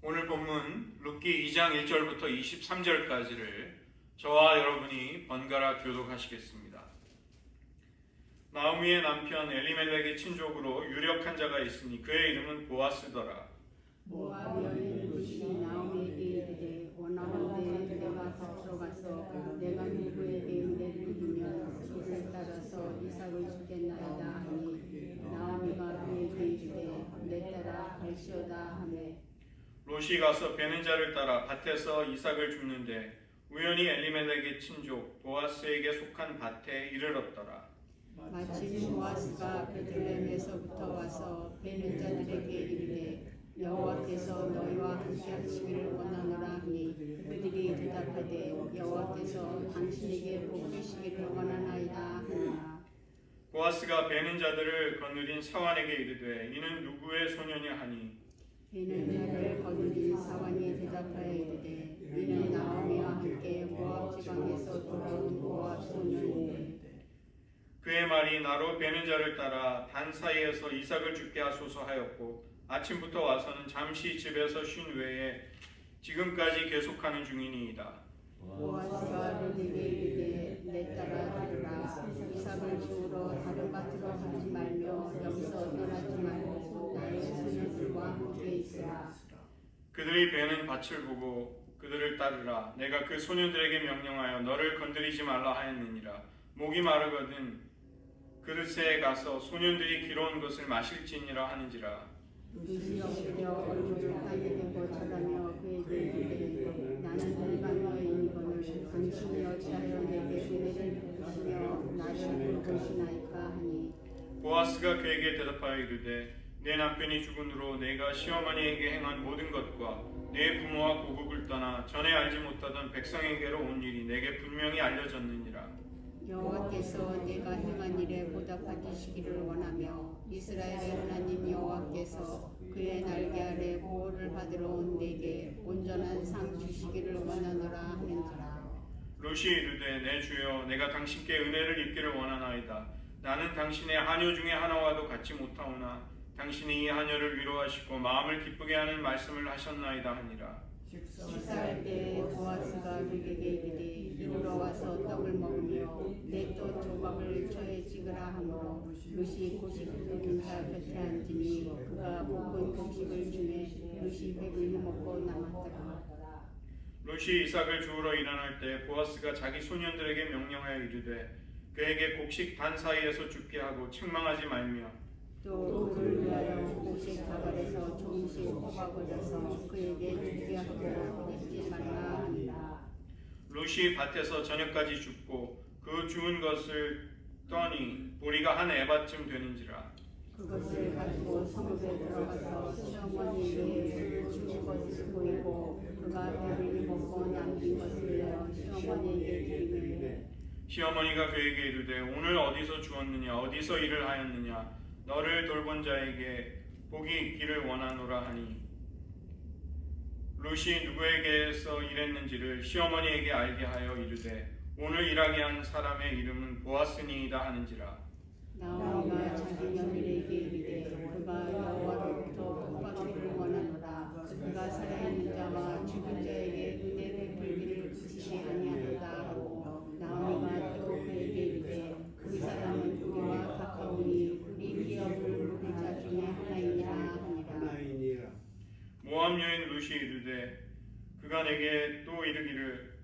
오늘 본문 룻기 2장 1절부터 23절까지를 저와 여러분이 번갈아 교독하시겠습니다. 나오미의 남편 엘리멜렉의 친족으로 유력한 자가 있으니 그의 이름은 보아스더라. 모압 여인 룻이 나오미에게 이르되 원하건대 내가 밭으로 가서 내가 누구에게 은혜를 주며 솥을 따라서 이삭을 주겠나이다 하니 나오미가 그에게 이르되 내 딸아 갈시오다 하매 롯이 가서 베는 자를 따라 밭에서 이삭을 줍는데 우연히 엘리멜렉의 친족 보아스에게 속한 밭에 이르렀더라. 마침 보아스가 베들레헴에서부터 와서 베는 자들에게 이르되 여호와께서 너희와 함께 하시기를 원하노라 하니 그들이 대답하되 여호와께서 당신에게 복 주시기를 원하나이다 하니라. 보아스가 베는 자들을 거느린 사환에게 이르되 이는 누구의 소년이냐 하니 베는 자를 거느린 사환이 대답하여 이르되 이는 나오미와 함께 모압 지방에서 돌아온 모압 소년이니 그의 말이 나로 베는 자를 따라 단 사이에서 이삭을 죽게 하소서 하였고 아침부터 와서는 잠시 집에서 쉰 외에 지금까지 계속하는 중이니이다. 보아스가 룻에게 이르되 내 딸아 들으라 이삭을 주우러 다른 밭으로 가지 말며 여기서 떠나지 말고 나의 소년들과 함께 있으라. 그들이 베는 밭을 보고 그들을 따르라. 내가 그 소년들에게 명령하여 너를 건드리지 말라 하였느니라. 목이 마르거든 그릇에 가서 소년들이 기러온 것을 마실지니라 하는지라. 룻이 엎드려 얼굴을 땅에 대고 절하며 그에게 이르되 나는 일반 여인이거늘 당신이 어찌하여 내게 은혜를 베푸시며 나를 돌보시나이까 하니 보아스가 그에게 대답하여 이르되 내 남편이 죽은 후로 내가 시어머니에게 행한 모든 것과 내 부모와 고국을 떠나 전에 알지 못하던 백성에게로 온 일이 내게 분명히 알려졌느니라. 여호와께서 내가 행한 일에 보답받으시기를 원하며 이스라엘의 하나님 여호와께서 그의 날개 아래 보호를 받으러 온 내게 온전한 상 주시기를 원하노라 하는지라. 롯이 이르되 내 주여 내가 당신께 은혜를 입기를 원하나이다. 나는 당신의 하녀 중에 하나와도 같지 못하오나 당신이 이 하녀를 위로하시고 마음을 기쁘게 하는 말씀을 하셨나이다 하니라. 식사할 때 보아스가 룻에게 이르되 이리로 와서 떡을 먹으며 내 또 조각을 처에 찍으라 하므로 룻이 고식 볶은 자 곁에 앉으니 그가 볶은 곡식을 주매 룻이 배불리 먹고 남았더라. 롯이 이삭을 주우러 일어날 때 보아스가 자기 소년들에게 명령하여 이르되 그에게 곡식 단 사이에서 죽게 하고 책망하지 말며 또 그를 위하여 곡식 다발에서 조금씩 뽑아 걷어서 그에게 주게 하고 잊지 말라 하니라. 롯이 밭에서 저녁까지 줍고 그 주운 것을 떠니 보리가 한 에바쯤 되는지라. 그것을 가지고 성읍에 들어가서 시어머니에게 주는 것을 보이고 그가 배불리 먹고 남긴 것을 내어 시어머니에게 드리매 시어머니가 그에게 이르되 오늘 어디서 주었느냐 어디서 일을 하였느냐 너를 돌본 자에게 복이 있기를 원하노라 하니 롯이 누구에게서 일했는지를 시어머니에게 알게 하여 이르되 오늘 일하게 한 사람의 이름은 보아스니이다 하는지라. 나오미가 자기 며느리에게 이르되 그가 여호와로부터 복받기를 원하노라. 그가 살아있는 자와 죽은 자에게 은혜 베풀기를 그치지 아니하노라 하고 나오미가 또 그에게 이르되 그 사람은 우리와 가까우니 우리 기업을 누릴 자 중에 하나이니라. 모압 여인 룻이 이르되 그가 내게 또 이르기를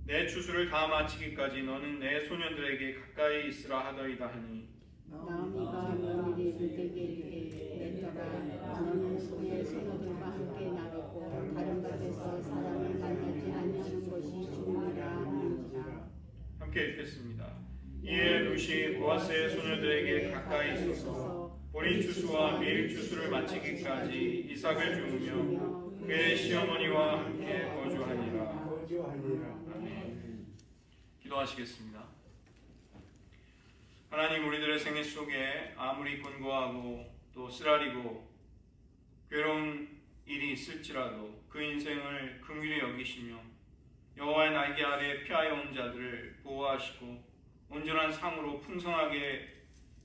내 추수를 다 마치기까지 너는 내 소년들에게 가까이 있으라 하더이다 하니 나오미가 며느리 룻에게 이르되 내 딸아 너는 내 소녀들과 함께 나가고 다른 밭에서 사람을 만나지 아니하는 것이 좋으니라 하는지라. 함께 읽겠습니다. 이에 룻이 보아스의 소녀들에게 가까이 있어서 보리 추수와 밀 추수를 마치기까지 이삭을 주우며 그의 시어머니와 함께 거주하니라. 아멘. 기도하시겠습니다. 하나님, 우리들의 생애 속에 아무리 곤고하고 또 쓰라리고 괴로운 일이 있을지라도 그 인생을 긍휼히 여기시며 여호와의 날개 아래 피하여 온 자들을 보호하시고 온전한 상으로 풍성하게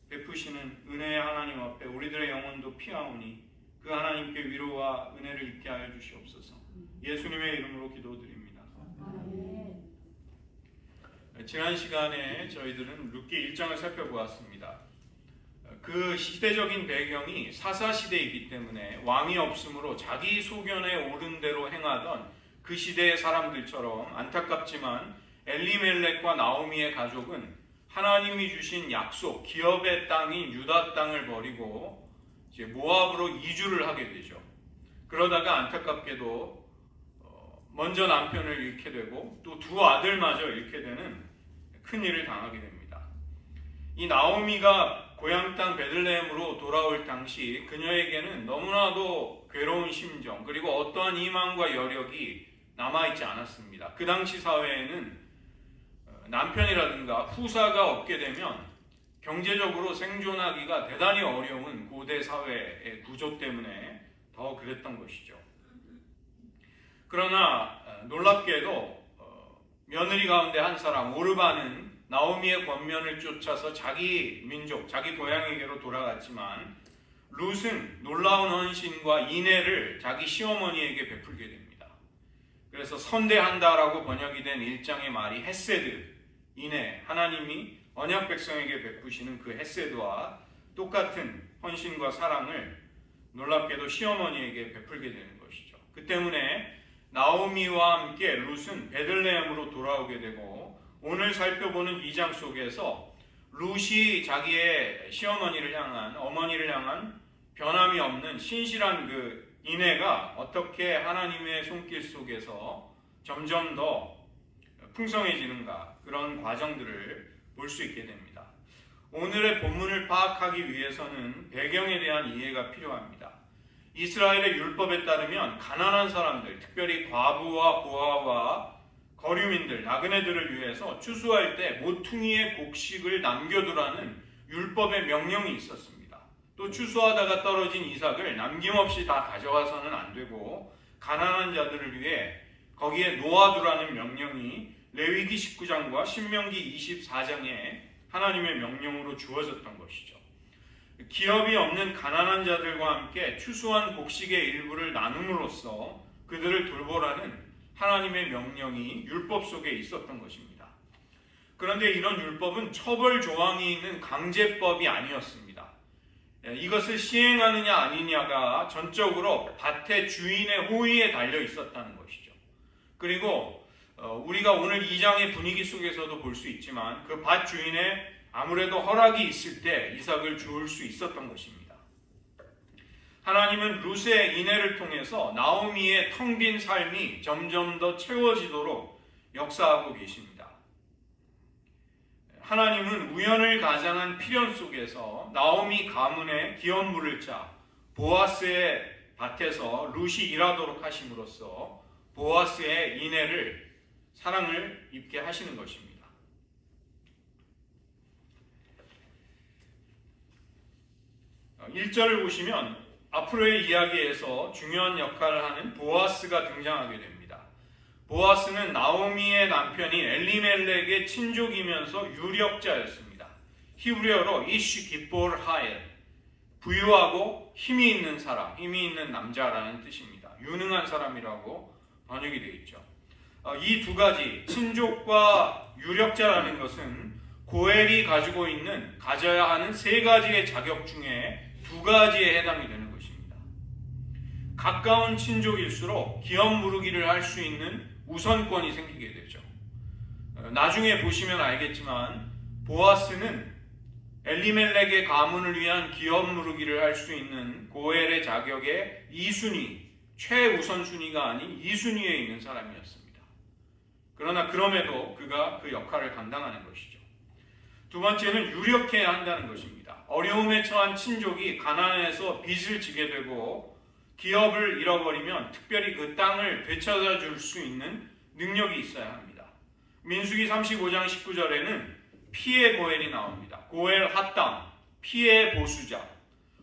베푸시는 은혜의 하나님 앞에 우리들의 영혼도 피하오니 그 하나님께 위로와 은혜를 입게 하여 주시옵소서. 예수님의 이름으로 기도드립니다. 지난 시간에 저희들은 룻기 1장을 살펴보았습니다. 그 시대적인 배경이 사사시대이기 때문에 왕이 없으므로 자기 소견에 옳은 대로 행하던 그 시대의 사람들처럼 안타깝지만 엘리멜렉과 나오미의 가족은 하나님이 주신 약속, 기업의 땅인 유다 땅을 버리고 이제 모압으로 이주를 하게 되죠. 그러다가 안타깝게도 먼저 남편을 잃게 되고 또 두 아들마저 잃게 되는 큰 일을 당하게 됩니다. 이 나오미가 고향 땅 베들레헴으로 돌아올 당시 그녀에게는 너무나도 괴로운 심정 그리고 어떠한 희망과 여력이 남아있지 않았습니다. 그 당시 사회에는 남편이라든가 후사가 없게 되면 경제적으로 생존하기가 대단히 어려운 고대 사회의 구조 때문에 더 그랬던 것이죠. 그러나 놀랍게도 며느리 가운데 한 사람 오르바는 나오미의 권면을 쫓아서 자기 민족, 자기 고향에게로 돌아갔지만 룻은 놀라운 헌신과 인애를 자기 시어머니에게 베풀게 됩니다. 그래서 선대한다라고 번역이 된 1장의 말이 헤세드, 인애, 하나님이 언약 백성에게 베푸시는 그 헤세드와 똑같은 헌신과 사랑을 놀랍게도 시어머니에게 베풀게 되는 것이죠. 그 때문에 나오미와 함께 룻은 베들레헴으로 돌아오게 되고 오늘 살펴보는 2장 속에서 룻이 자기의 시어머니를 향한, 어머니를 향한 변함이 없는 신실한 그 인애가 어떻게 하나님의 손길 속에서 점점 더 풍성해지는가, 그런 과정들을 볼 수 있게 됩니다. 오늘의 본문을 파악하기 위해서는 배경에 대한 이해가 필요합니다. 이스라엘의 율법에 따르면 가난한 사람들, 특별히 과부와 고아와 거류민들, 나그네들을 위해서 추수할 때 모퉁이의 곡식을 남겨두라는 율법의 명령이 있었습니다. 또 추수하다가 떨어진 이삭을 남김없이 다 가져가서는 안 되고 가난한 자들을 위해 거기에 놓아두라는 명령이 레위기 19장과 신명기 24장에 하나님의 명령으로 주어졌던 것이죠. 기업이 없는 가난한 자들과 함께 추수한 곡식의 일부를 나눔으로써 그들을 돌보라는 하나님의 명령이 율법 속에 있었던 것입니다. 그런데 이런 율법은 처벌 조항이 있는 강제법이 아니었습니다. 이것을 시행하느냐 아니냐가 전적으로 밭의 주인의 호의에 달려 있었다는 것이죠. 그리고 우리가 오늘 2장의 분위기 속에서도 볼 수 있지만 그 밭 주인의 아무래도 허락이 있을 때 이삭을 주울 수 있었던 것입니다. 하나님은 룻의 인애를 통해서 나오미의 텅 빈 삶이 점점 더 채워지도록 역사하고 계십니다. 하나님은 우연을 가장한 필연 속에서 나오미 가문의 기업 물을 자 보아스의 밭에서 룻이 일하도록 하심으로써 보아스의 인애를, 사랑을 입게 하시는 것입니다. 1절을 보시면 앞으로의 이야기에서 중요한 역할을 하는 보아스가 등장하게 됩니다. 보아스는 나오미의 남편인 엘리멜렉의 친족이면서 유력자였습니다. 히브리어로 이쉬 기볼 하엘, 부유하고 힘이 있는 사람, 힘이 있는 남자라는 뜻입니다. 유능한 사람이라고 번역이 되어 있죠. 이 두 가지, 친족과 유력자라는 것은 고엘이 가지고 있는, 가져야 하는 세 가지의 자격 중에 두 가지에 해당이 되는 것입니다. 가까운 친족일수록 기업 무르기를 할 수 있는 우선권이 생기게 되죠. 나중에 보시면 알겠지만 보아스는 엘리멜렉의 가문을 위한 기업 무르기를 할 수 있는 고엘의 자격의 2순위, 최우선순위가 아닌 2순위에 있는 사람이었습니다. 그러나 그럼에도 그가 그 역할을 감당하는 것이죠. 두 번째는 유력해야 한다는 것입니다. 어려움에 처한 친족이 가난해서 빚을 지게 되고 기업을 잃어버리면 특별히 그 땅을 되찾아 줄 수 있는 능력이 있어야 합니다. 민수기 35장 19절에는 피의 고엘이 나옵니다. 고엘 핫담, 피의 보수자,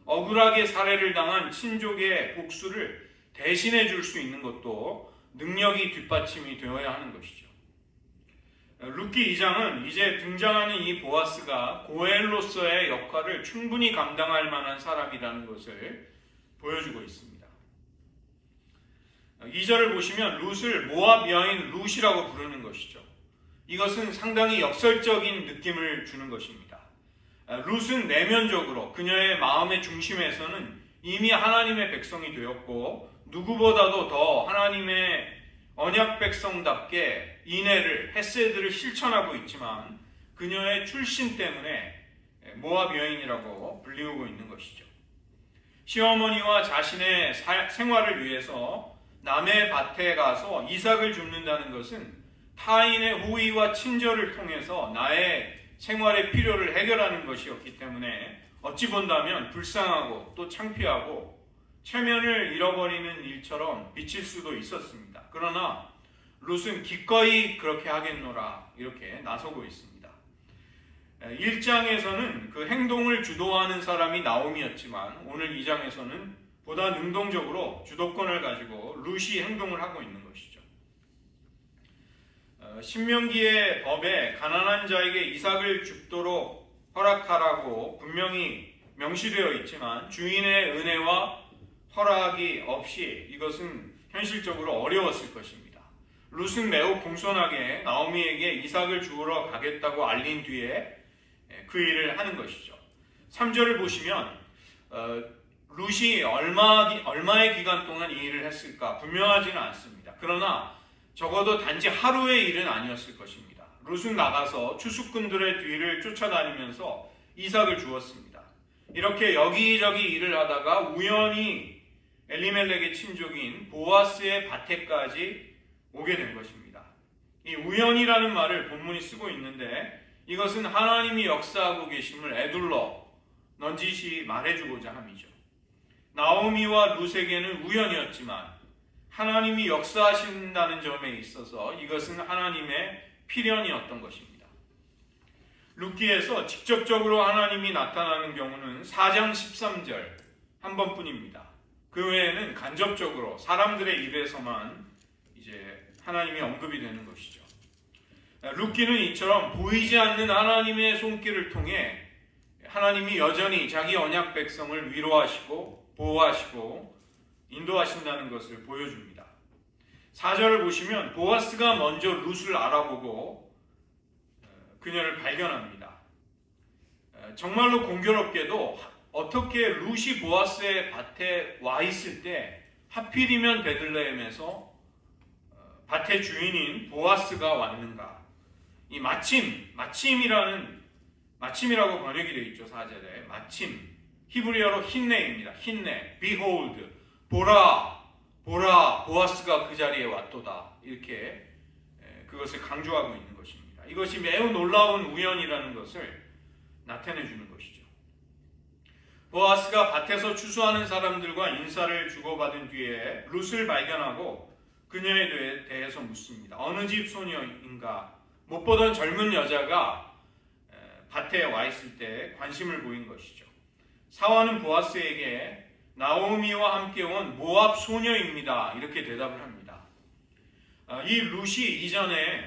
억울하게 살해를 당한 친족의 복수를 대신해 줄 수 있는 것도 능력이 뒷받침이 되어야 하는 것이죠. 룻기 2장은 이제 등장하는 이 보아스가 고엘로서의 역할을 충분히 감당할 만한 사람이라는 것을 보여주고 있습니다. 2절을 보시면 룻을 모압 여인 룻이라고 부르는 것이죠. 이것은 상당히 역설적인 느낌을 주는 것입니다. 룻은 내면적으로 그녀의 마음의 중심에서는 이미 하나님의 백성이 되었고 누구보다도 더 하나님의 언약 백성답게 인애를, 헤세드를 실천하고 있지만 그녀의 출신 때문에 모압 여인이라고 불리우고 있는 것이죠. 시어머니와 자신의 생활을 위해서 남의 밭에 가서 이삭을 줍는다는 것은 타인의 호의와 친절을 통해서 나의 생활의 필요를 해결하는 것이었기 때문에 어찌 본다면 불쌍하고 또 창피하고 체면을 잃어버리는 일처럼 비칠 수도 있었습니다. 그러나 룻은 기꺼이 그렇게 하겠노라 이렇게 나서고 있습니다. 1장에서는 그 행동을 주도하는 사람이 나오미였지만 오늘 2장에서는 보다 능동적으로 주도권을 가지고 룻이 행동을 하고 있는 것이죠. 신명기의 법에 가난한 자에게 이삭을 줍도록 허락하라고 분명히 명시되어 있지만 주인의 은혜와 허락이 없이 이것은 현실적으로 어려웠을 것입니다. 룻은 매우 공손하게 나오미에게 이삭을 주우러 가겠다고 알린 뒤에 그 일을 하는 것이죠. 3절을 보시면 룻이 얼마의 기간 동안 이 일을 했을까 분명하지는 않습니다. 그러나 적어도 단지 하루의 일은 아니었을 것입니다. 룻은 나가서 추수꾼들의 뒤를 쫓아다니면서 이삭을 주었습니다. 이렇게 여기저기 일을 하다가 우연히 엘리멜렉의 친족인 보아스의 밭에까지 오게 된 것입니다. 이 우연이라는 말을 본문이 쓰고 있는데 이것은 하나님이 역사하고 계심을 에둘러 넌지시 말해주고자 함이죠. 나오미와 룻에게는 우연이었지만 하나님이 역사하신다는 점에 있어서 이것은 하나님의 필연이었던 것입니다. 룻기에서 직접적으로 하나님이 나타나는 경우는 4장 13절 한 번뿐입니다. 그 외에는 간접적으로 사람들의 입에서만 이제 하나님이 언급이 되는 것이죠. 룻기는 이처럼 보이지 않는 하나님의 손길을 통해 하나님이 여전히 자기 언약 백성을 위로하시고 보호하시고 인도하신다는 것을 보여줍니다. 4절을 보시면 보아스가 먼저 룻을 알아보고 그녀를 발견합니다. 정말로 공교롭게도 어떻게 룻이 보아스의 밭에 와 있을 때 하필이면 베들레헴에서 밭의 주인인 보아스가 왔는가? 이 마침이라고 번역이 되어 있죠. 4절에 마침 히브리어로 힌네입니다. 힌네, behold, 보라, 보아스가 그 자리에 왔도다. 이렇게 그것을 강조하고 있는 것입니다. 이것이 매우 놀라운 우연이라는 것을 나타내 주는 것이죠. 보아스가 밭에서 추수하는 사람들과 인사를 주고받은 뒤에 룻을 발견하고 그녀에 대해서 묻습니다. 어느 집 소녀인가? 못 보던 젊은 여자가 밭에 와 있을 때 관심을 보인 것이죠. 사화는 보아스에게 나오미와 함께 온 모압 소녀입니다. 이렇게 대답을 합니다. 이 룻이 이전에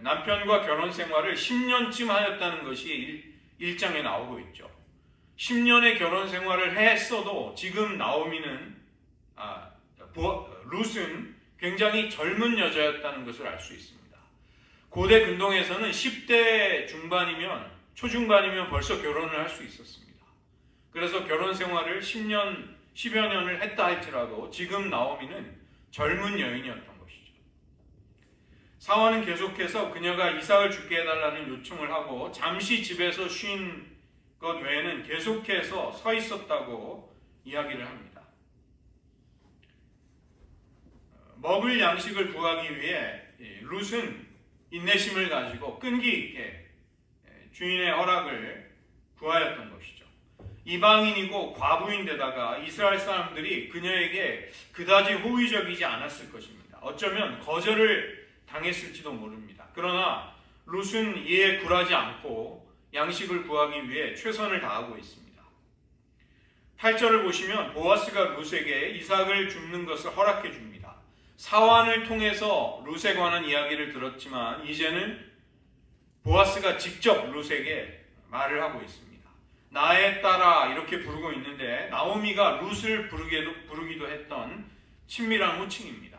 남편과 결혼 생활을 10년쯤 하였다는 것이 1장에 나오고 있죠. 10년의 결혼 생활을 했어도 지금 룻은 굉장히 젊은 여자였다는 것을 알 수 있습니다. 고대 근동에서는 10대 초중반이면 벌써 결혼을 할 수 있었습니다. 그래서 결혼 생활을 10여 년을 했다 할지라도 지금 나오미는 젊은 여인이었던 것이죠. 사화는 계속해서 그녀가 이삭을 죽게 해달라는 요청을 하고 잠시 집에서 쉰 것 외에는 계속해서 서 있었다고 이야기를 합니다. 먹을 양식을 구하기 위해 룻은 인내심을 가지고 끈기 있게 주인의 허락을 구하였던 것이죠. 이방인이고 과부인데다가 이스라엘 사람들이 그녀에게 그다지 호의적이지 않았을 것입니다. 어쩌면 거절을 당했을지도 모릅니다. 그러나 룻은 이에 굴하지 않고 양식을 구하기 위해 최선을 다하고 있습니다. 8절을 보시면 보아스가 룻에게 이삭을 줍는 것을 허락해 줍니다. 사환을 통해서 룻에 관한 이야기를 들었지만 이제는 보아스가 직접 룻에게 말을 하고 있습니다. 나의 딸아 이렇게 부르고 있는데 나오미가 룻을 부르기도 했던 친밀한 호칭입니다.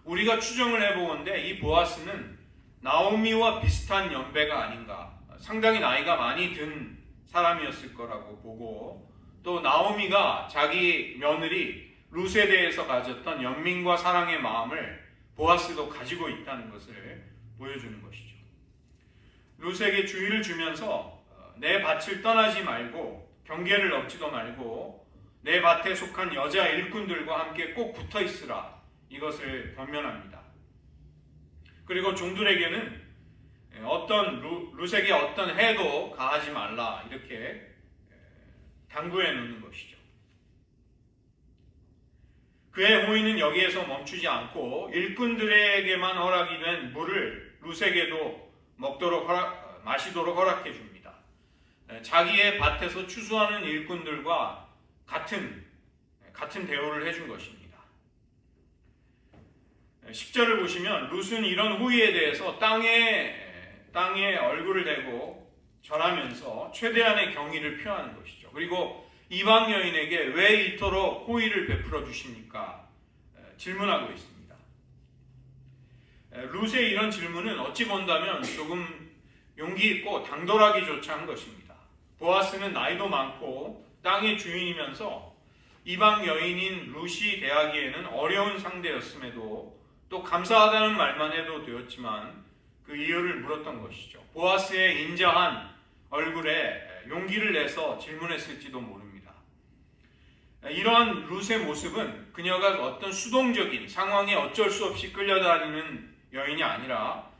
우리가 추정을 해보건대 이 보아스는 나오미와 비슷한 연배가 아닌가, 상당히 나이가 많이 든 사람이었을 거라고 보고, 또 나오미가 자기 며느리 룻에 대해서 가졌던 연민과 사랑의 마음을 보아스도 가지고 있다는 것을 보여주는 것이죠. 룻에게 주의를 주면서 내 밭을 떠나지 말고 경계를 넘지도 말고 내 밭에 속한 여자 일꾼들과 함께 꼭 붙어 있으라, 이것을 권면합니다. 그리고 종들에게는 룻에게 어떤 해도 가하지 말라, 이렇게 당부해 놓는 것이죠. 그의 호의는 여기에서 멈추지 않고 일꾼들에게만 허락이 된 물을 룻에게도 마시도록 허락해 줍니다. 자기의 밭에서 추수하는 일꾼들과 같은 대우를 해준 것입니다. 10절을 보시면 룻은 이런 호의에 대해서 땅에 얼굴을 대고 절하면서 최대한의 경의를 표하는 것이죠. 그리고 이방 여인에게 왜 이토록 호의를 베풀어 주십니까? 질문하고 있습니다. 룻의 이런 질문은 어찌 본다면 조금 용기 있고 당돌하기조차 한 것입니다. 보아스는 나이도 많고 땅의 주인이면서 이방 여인인 룻이 대하기에는 어려운 상대였음에도 또 감사하다는 말만 해도 되었지만 그 이유를 물었던 것이죠. 보아스의 인자한 얼굴에 용기를 내서 질문했을지도 모릅니다. 이러한 룻의 모습은 그녀가 어떤 수동적인 상황에 어쩔 수 없이 끌려다니는 여인이 아니라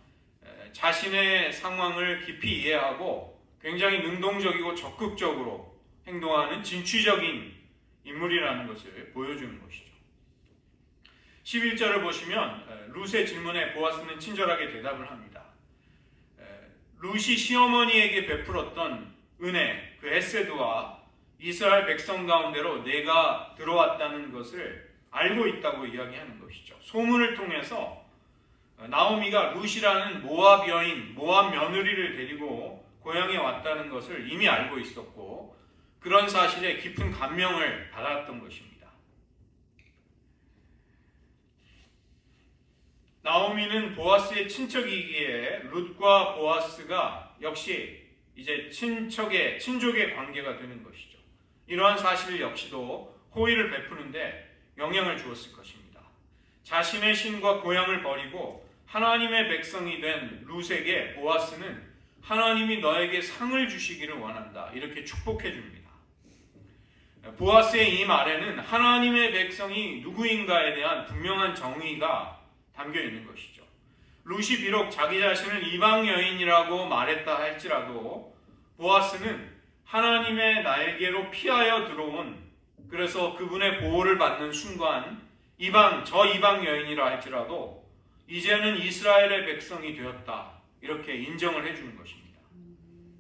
자신의 상황을 깊이 이해하고 굉장히 능동적이고 적극적으로 행동하는 진취적인 인물이라는 것을 보여주는 것이죠. 11절을 보시면 룻의 질문에 보아스는 친절하게 대답을 합니다. 룻이 시어머니에게 베풀었던 은혜, 그 헤세드와 이스라엘 백성 가운데로 내가 들어왔다는 것을 알고 있다고 이야기하는 것이죠. 소문을 통해서 나오미가 룻이라는 모압 여인, 모압 며느리를 데리고 고향에 왔다는 것을 이미 알고 있었고 그런 사실에 깊은 감명을 받았던 것입니다. 나오미는 보아스의 친척이기에 룻과 보아스가 역시 이제 친족의 관계가 되는 것이죠. 이러한 사실 역시도 호의를 베푸는데 영향을 주었을 것입니다. 자신의 신과 고향을 버리고 하나님의 백성이 된 룻에게 보아스는 하나님이 너에게 상을 주시기를 원한다, 이렇게 축복해 줍니다. 보아스의 이 말에는 하나님의 백성이 누구인가에 대한 분명한 정의가 담겨 있는 것이죠. 룻이 비록 자기 자신을 이방 여인이라고 말했다 할지라도 보아스는 하나님의 날개로 피하여 들어온, 그래서 그분의 보호를 받는 순간 저 이방 여인이라 할지라도 이제는 이스라엘의 백성이 되었다, 이렇게 인정을 해주는 것입니다.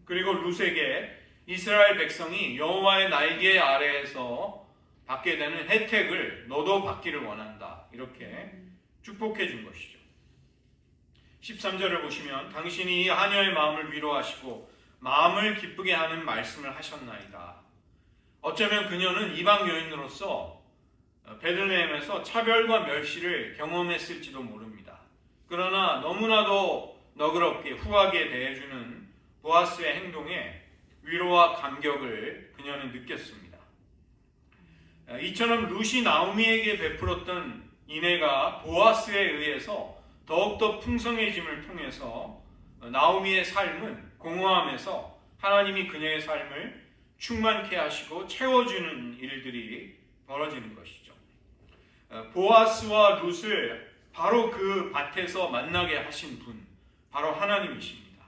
그리고 룻에게 이스라엘 백성이 여호와의 날개 아래에서 받게 되는 혜택을 너도 받기를 원한다, 이렇게 축복해 준 것이죠. 13절을 보시면 당신이 이 하녀의 마음을 위로하시고 마음을 기쁘게 하는 말씀을 하셨나이다. 어쩌면 그녀는 이방 여인으로서 베들레헴에서 차별과 멸시를 경험했을지도 모릅니다. 그러나 너무나도 너그럽게 후하게 대해주는 보아스의 행동에 위로와 감격을 그녀는 느꼈습니다. 이처럼 룻이 나오미에게 베풀었던 인애가 보아스에 의해서 더욱더 풍성해짐을 통해서 나오미의 삶은 공허함에서 하나님이 그녀의 삶을 충만케 하시고 채워주는 일들이 벌어지는 것이죠. 보아스와 룻을 바로 그 밭에서 만나게 하신 분, 바로 하나님이십니다.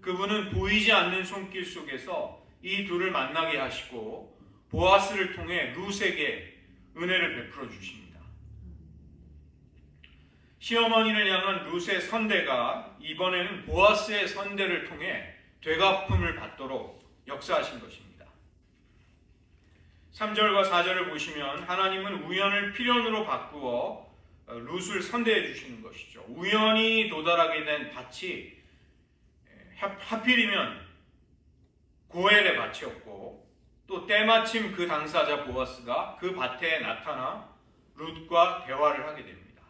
그분은 보이지 않는 손길 속에서 이 둘을 만나게 하시고 보아스를 통해 룻에게 은혜를 베풀어 주십니다. 시어머니를 향한 룻의 선대가 이번에는 보아스의 선대를 통해 되갚음을 받도록 역사하신 것입니다. 3절과 4절을 보시면 하나님은 우연을 필연으로 바꾸어 룻을 선대해 주시는 것이죠. 우연히 도달하게 된 밭이 하필이면 고엘의 밭이었고 또 때마침 그 당사자 보아스가 그 밭에 나타나 룻과 대화를 하게 됩니다.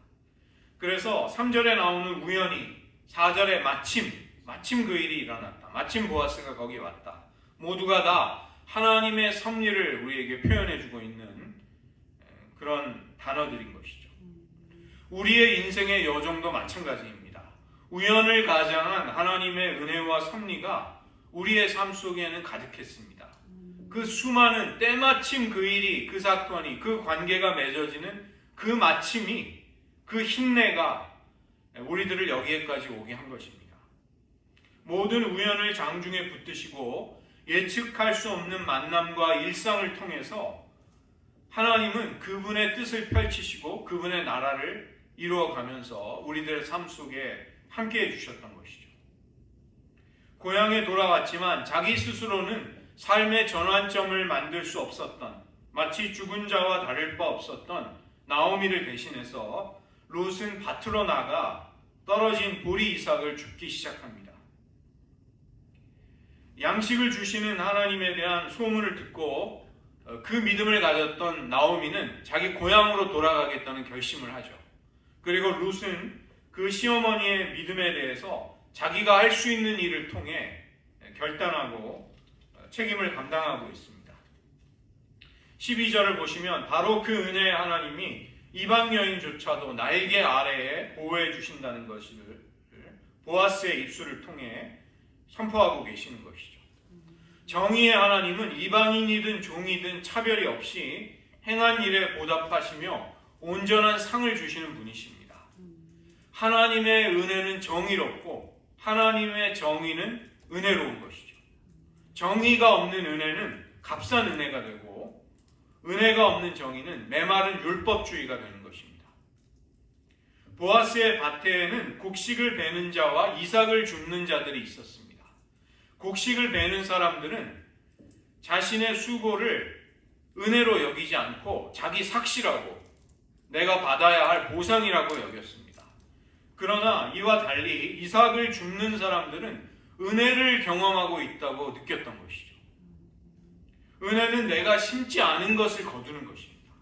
그래서 3절에 나오는 우연히 4절에 마침 그 일이 일어났다. 마침 보아스가 거기 왔다. 모두가 다 하나님의 섭리를 우리에게 표현해주고 있는 그런 단어들인 것이죠. 우리의 인생의 여정도 마찬가지입니다. 우연을 가장한 하나님의 은혜와 섭리가 우리의 삶 속에는 가득했습니다. 그 수많은 때마침 그 일이, 그 사건이, 그 관계가 맺어지는 그 마침이, 그 힘내가 우리들을 여기에까지 오게 한 것입니다. 모든 우연을 장중에 붙드시고 예측할 수 없는 만남과 일상을 통해서 하나님은 그분의 뜻을 펼치시고 그분의 나라를 이루어가면서 우리들의 삶 속에 함께해 주셨던 것이죠. 고향에 돌아왔지만 자기 스스로는 삶의 전환점을 만들 수 없었던, 마치 죽은 자와 다를 바 없었던 나오미를 대신해서 롯은 밭으로 나가 떨어진 보리 이삭을 줍기 시작합니다. 양식을 주시는 하나님에 대한 소문을 듣고 그 믿음을 가졌던 나오미는 자기 고향으로 돌아가겠다는 결심을 하죠. 그리고 롯은 그 시어머니의 믿음에 대해서 자기가 할 수 있는 일을 통해 결단하고 책임을 감당하고 있습니다. 12절을 보시면 바로 그 은혜의 하나님이 이방 여인조차도 날개 아래에 보호해 주신다는 것을 보아스의 입술을 통해 선포하고 계시는 것이죠. 정의의 하나님은 이방인이든 종이든 차별이 없이 행한 일에 보답하시며 온전한 상을 주시는 분이십니다. 하나님의 은혜는 정의롭고 하나님의 정의는 은혜로운 것이죠. 정의가 없는 은혜는 값싼 은혜가 되고 은혜가 없는 정의는 메마른 율법주의가 되는 것입니다. 보아스의 밭에는 곡식을 베는 자와 이삭을 줍는 자들이 있었습니다. 곡식을 베는 사람들은 자신의 수고를 은혜로 여기지 않고 자기 삭시라고 내가 받아야 할 보상이라고 여겼습니다. 그러나 이와 달리 이삭을 줍는 사람들은 은혜를 경험하고 있다고 느꼈던 것이죠. 은혜는 내가 심지 않은 것을 거두는 것입니다.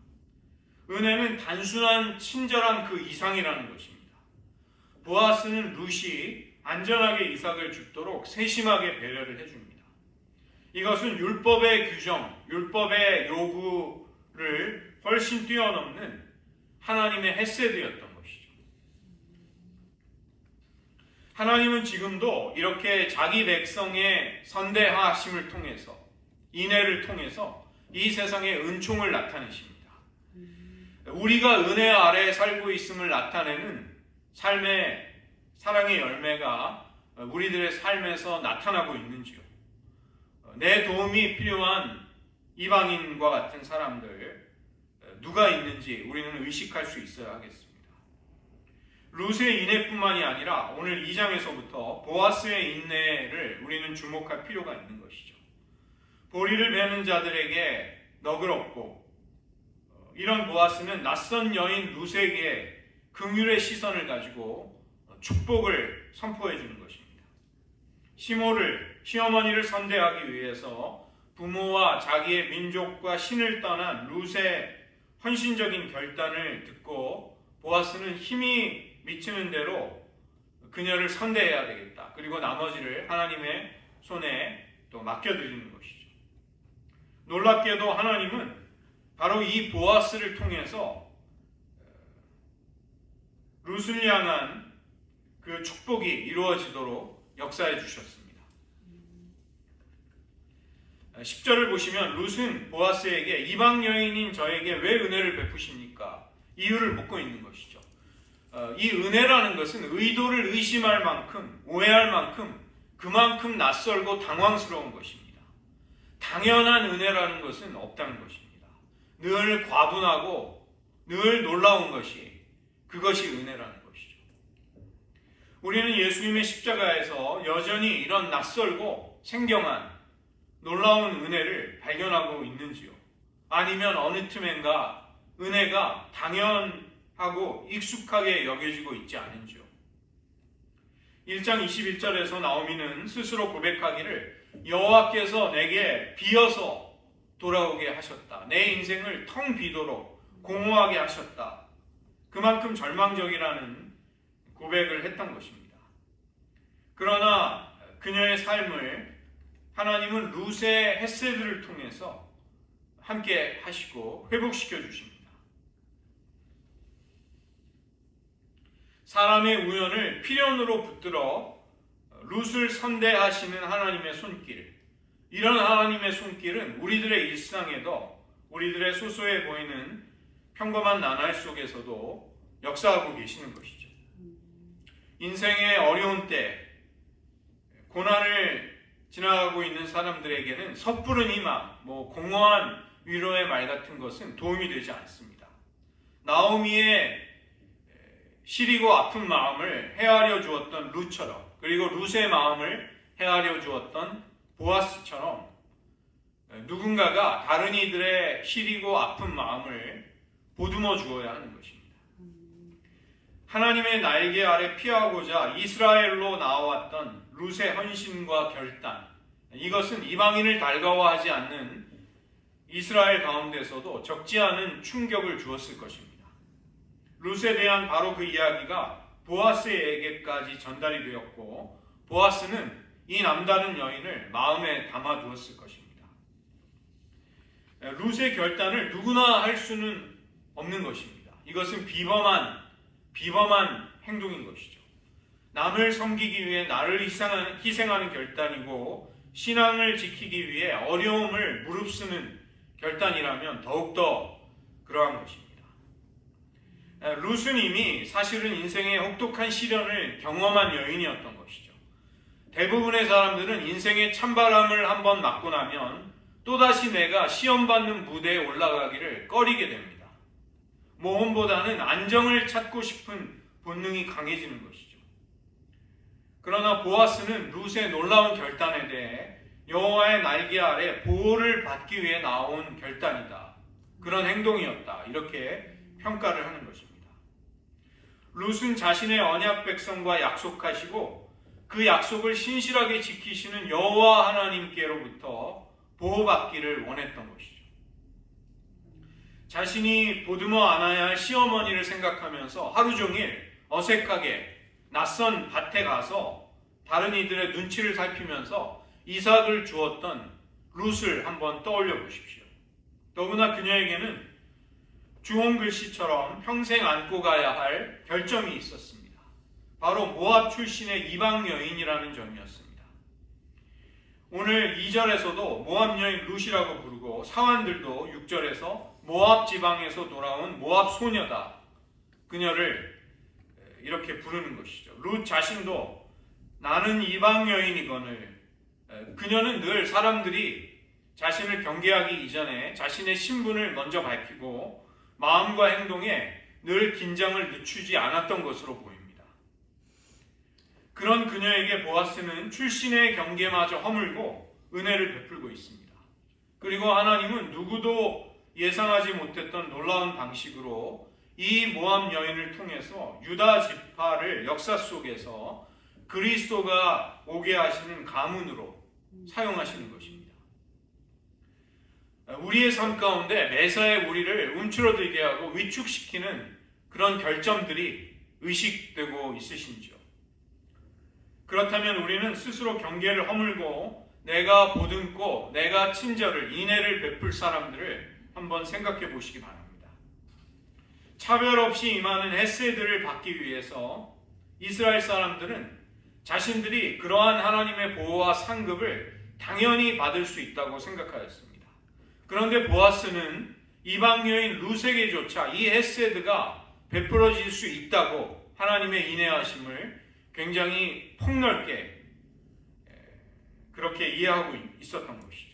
은혜는 단순한 친절한 그 이상이라는 것입니다. 보아스는 룻이 안전하게 이삭을 줍도록 세심하게 배려를 해줍니다. 이것은 율법의 규정, 율법의 요구를 훨씬 뛰어넘는 하나님의 헤세드였던 것이죠. 하나님은 지금도 이렇게 자기 백성의 선대하심을 통해서, 인애를 통해서 이 세상에 은총을 나타내십니다. 우리가 은혜 아래에 살고 있음을 나타내는 삶의 사랑의 열매가 우리들의 삶에서 나타나고 있는지요. 내 도움이 필요한 이방인과 같은 사람들 누가 있는지 우리는 의식할 수 있어야 하겠습니다. 룻의 인내뿐만이 아니라 오늘 2장에서부터 보아스의 인내를 우리는 주목할 필요가 있는 것이죠. 보리를 베는 자들에게 너그럽고 이런 보아스는 낯선 여인 룻에게 긍휼의 시선을 가지고 축복을 선포해 주는 것입니다. 시어머니를 선대하기 위해서 부모와 자기의 민족과 신을 떠난 룻의 헌신적인 결단을 듣고 보아스는 힘이 미치는 대로 그녀를 선대해야 되겠다. 그리고 나머지를 하나님의 손에 또 맡겨드리는 것이죠. 놀랍게도 하나님은 바로 이 보아스를 통해서 룻을 향한 그 축복이 이루어지도록 역사해 주셨습니다. 10절을 보시면 룻은 보아스에게 이방 여인인 저에게 왜 은혜를 베푸십니까? 이유를 묻고 있는 것이죠. 이 은혜라는 것은 의도를 의심할 만큼, 오해할 만큼 그만큼 낯설고 당황스러운 것입니다. 당연한 은혜라는 것은 없다는 것입니다. 늘 과분하고 늘 놀라운 것이 그것이 은혜라는 것이죠. 우리는 예수님의 십자가에서 여전히 이런 낯설고 생경한 놀라운 은혜를 발견하고 있는지요? 아니면 어느 틈엔가 은혜가 당연하고 익숙하게 여겨지고 있지 않은지요? 1장 21절에서 나오미는 스스로 고백하기를 여호와께서 내게 비어서 돌아오게 하셨다. 내 인생을 텅 비도록 공허하게 하셨다. 그만큼 절망적이라는 고백을 했던 것입니다. 그러나 그녀의 삶을 하나님은 룻의 헤세드를 통해서 함께 하시고 회복시켜 주십니다. 사람의 우연을 필연으로 붙들어 룻을 선대하시는 하나님의 손길, 이런 하나님의 손길은 우리들의 일상에도, 우리들의 소소해 보이는 평범한 나날 속에서도 역사하고 계시는 것이죠. 인생의 어려운 때, 고난을 지나가고 있는 사람들에게는 섣부른 희망, 공허한 위로의 말 같은 것은 도움이 되지 않습니다. 나오미의 시리고 아픈 마음을 헤아려 주었던 룻처럼, 그리고 룻의 마음을 헤아려 주었던 보아스처럼 누군가가 다른 이들의 시리고 아픈 마음을 보듬어 주어야 하는 것입니다. 하나님의 날개 아래 피하고자 이스라엘로 나왔던 룻의 헌신과 결단, 이것은 이방인을 달가워하지 않는 이스라엘 가운데서도 적지 않은 충격을 주었을 것입니다. 룻에 대한 바로 그 이야기가 보아스에게까지 전달이 되었고, 보아스는 이 남다른 여인을 마음에 담아두었을 것입니다. 룻의 결단을 누구나 할 수는 없는 것입니다. 이것은 비범한 행동인 것이죠. 남을 섬기기 위해 나를 희생하는 결단이고, 신앙을 지키기 위해 어려움을 무릅쓰는 결단이라면 더욱더 그러한 것입니다. 룻은 이미 사실은 인생의 혹독한 시련을 경험한 여인이었던 것이죠. 대부분의 사람들은 인생의 찬바람을 한번 맞고 나면 또다시 내가 시험받는 무대에 올라가기를 꺼리게 됩니다. 모험보다는 안정을 찾고 싶은 본능이 강해지는 것이죠. 그러나 보아스는 룻의 놀라운 결단에 대해 여호와의 날개 아래 보호를 받기 위해 나온 결단이다, 그런 행동이었다, 이렇게 평가를 하는 것입니다. 룻은 자신의 언약 백성과 약속하시고 그 약속을 신실하게 지키시는 여호와 하나님께로부터 보호받기를 원했던 것이죠. 자신이 보듬어 안아야 할 시어머니를 생각하면서 하루 종일 어색하게 낯선 밭에 가서 다른 이들의 눈치를 살피면서 이삭을 주었던 룻을 한번 떠올려 보십시오. 더구나 그녀에게는 주홍글씨처럼 평생 안고 가야 할 결점이 있었습니다. 바로 모압 출신의 이방 여인이라는 점이었습니다. 오늘 2절에서도 모압 여인 룻이라고 부르고, 사환들도 6절에서 모압 지방에서 돌아온 모압 소녀다, 그녀를 이렇게 부르는 것이죠. 룻 자신도 나는 이방 여인이거늘, 그녀는 늘 사람들이 자신을 경계하기 이전에 자신의 신분을 먼저 밝히고 마음과 행동에 늘 긴장을 늦추지 않았던 것으로 보입니다. 그런 그녀에게 보아스는 출신의 경계마저 허물고 은혜를 베풀고 있습니다. 그리고 하나님은 누구도 예상하지 못했던 놀라운 방식으로 이 모압 여인을 통해서 유다 지파를 역사 속에서 그리스도가 오게 하시는 가문으로 사용하시는 것입니다. 우리의 삶 가운데 매사에 우리를 움츠러들게 하고 위축시키는 그런 결점들이 의식되고 있으신지요? 그렇다면 우리는 스스로 경계를 허물고 내가 보듬고 내가 친절을, 인애를 베풀 사람들을 한번 생각해 보시기 바랍니다. 차별 없이 임하는 헤세드를 받기 위해서 이스라엘 사람들은 자신들이 그러한 하나님의 보호와 상급을 당연히 받을 수 있다고 생각하였습니다. 그런데 보아스는 이방 여인 룻에게조차 이 헤세드가 베풀어질 수 있다고 하나님의 인애하심을 굉장히 폭넓게 그렇게 이해하고 있었던 것이죠.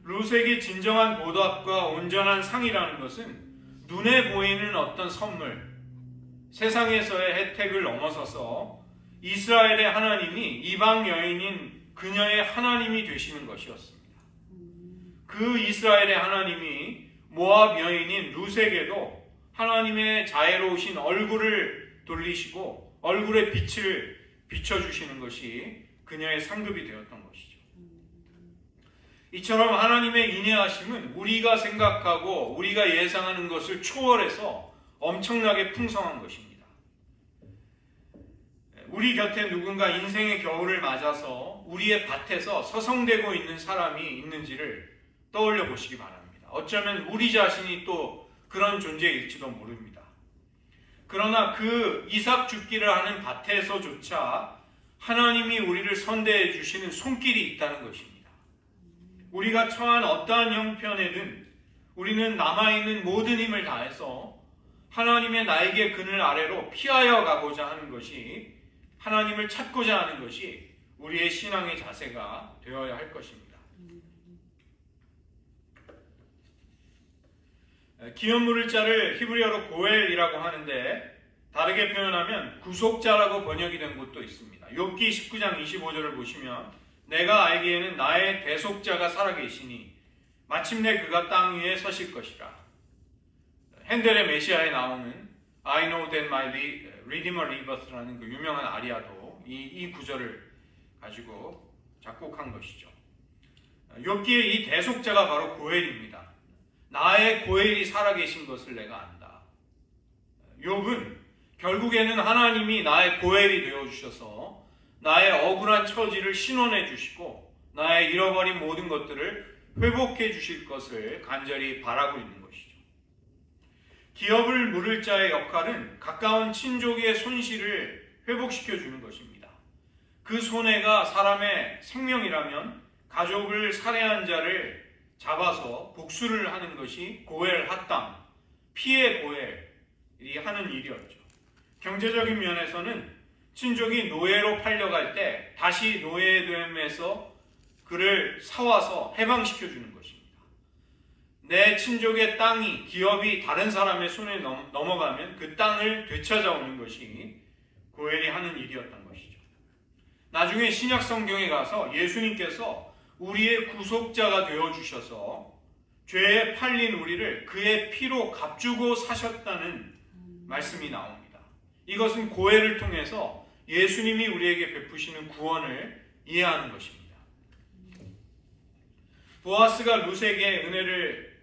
룻에게 진정한 보답과 온전한 상이라는 것은 눈에 보이는 어떤 선물, 세상에서의 혜택을 넘어서서 이스라엘의 하나님이 이방 여인인 그녀의 하나님이 되시는 것이었습니다. 그 이스라엘의 하나님이 모압 여인인 룻에게도 하나님의 자애로우신 얼굴을 돌리시고 얼굴의 빛을 비춰주시는 것이 그녀의 상급이 되었던 것이죠. 이처럼 하나님의 인내하심은 우리가 생각하고 우리가 예상하는 것을 초월해서 엄청나게 풍성한 것입니다. 우리 곁에 누군가 인생의 겨울을 맞아서 우리의 밭에서 서성대고 있는 사람이 있는지를 떠올려 보시기 바랍니다. 어쩌면 우리 자신이 또 그런 존재일지도 모릅니다. 그러나 그 이삭 죽기를 하는 밭에서조차 하나님이 우리를 선대해 주시는 손길이 있다는 것입니다. 우리가 처한 어떠한 형편에든 우리는 남아있는 모든 힘을 다해서 하나님의 날개 그늘 아래로 피하여 가고자 하는 것이, 하나님을 찾고자 하는 것이 우리의 신앙의 자세가 되어야 할 것입니다. 기업 물을 자를 히브리어로 고엘이라고 하는데 다르게 표현하면 구속자라고 번역이 된 곳도 있습니다. 욥기 19장 25절을 보시면 내가 알기에는 나의 대속자가 살아계시니 마침내 그가 땅 위에 서실 것이라. 핸델의 메시아에 나오는 I know that my Redeemer liveth라는 그 유명한 아리아도 이 구절을 가지고 작곡한 것이죠. 욥기의 이 대속자가 바로 고엘입니다. 나의 고엘이 살아계신 것을 내가 안다. 욥은 결국에는 하나님이 나의 고엘이 되어주셔서 나의 억울한 처지를 신원해 주시고 나의 잃어버린 모든 것들을 회복해 주실 것을 간절히 바라고 있는 것이죠. 기업을 물을 자의 역할은 가까운 친족의 손실을 회복시켜 주는 것입니다. 그 손해가 사람의 생명이라면 가족을 살해한 자를 잡아서 복수를 하는 것이 고엘 합당, 피해 고엘이 하는 일이었죠. 경제적인 면에서는 친족이 노예로 팔려갈 때 다시 노예됨에서 그를 사와서 해방시켜 주는 것입니다. 내 친족의 땅이, 기업이 다른 사람의 손에 넘어가면 그 땅을 되찾아오는 것이 고엘이 하는 일이었던 것이죠. 나중에 신약 성경에 가서 예수님께서 우리의 구속자가 되어주셔서 죄에 팔린 우리를 그의 피로 값주고 사셨다는 말씀이 나옵니다. 이것은 고엘을 통해서 예수님이 우리에게 베푸시는 구원을 이해하는 것입니다. 보아스가 룻에게 은혜를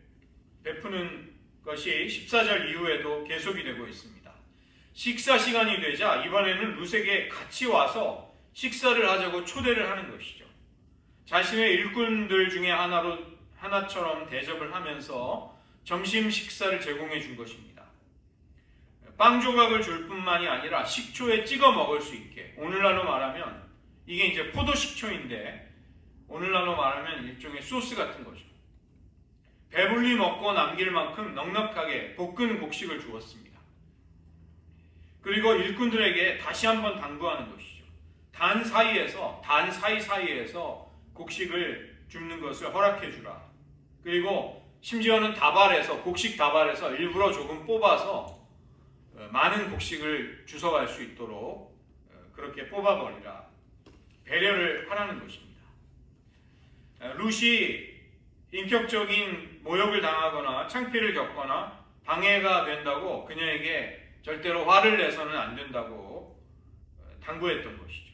베푸는 것이 14절 이후에도 계속이 되고 있습니다. 식사 시간이 되자 이번에는 룻에게 같이 와서 식사를 하자고 초대를 하는 것이죠. 자신의 일꾼들 중에 하나처럼 대접을 하면서 점심 식사를 제공해 준 것입니다. 빵 조각을 줄 뿐만이 아니라 식초에 찍어 먹을 수 있게, 오늘날로 말하면 이게 이제 포도식초인데 오늘날로 말하면 일종의 소스 같은 거죠. 배불리 먹고 남길 만큼 넉넉하게 볶은 곡식을 주었습니다. 그리고 일꾼들에게 다시 한번 당부하는 것이죠. 단 사이사이에서 곡식을 줍는 것을 허락해 주라. 그리고 심지어는 곡식 다발에서 일부러 조금 뽑아서 많은 곡식을 주워갈 수 있도록 그렇게 뽑아버리라. 배려를 하라는 것입니다. 룻이 인격적인 모욕을 당하거나 창피를 겪거나 방해가 된다고 그녀에게 절대로 화를 내서는 안 된다고 당부했던 것이죠.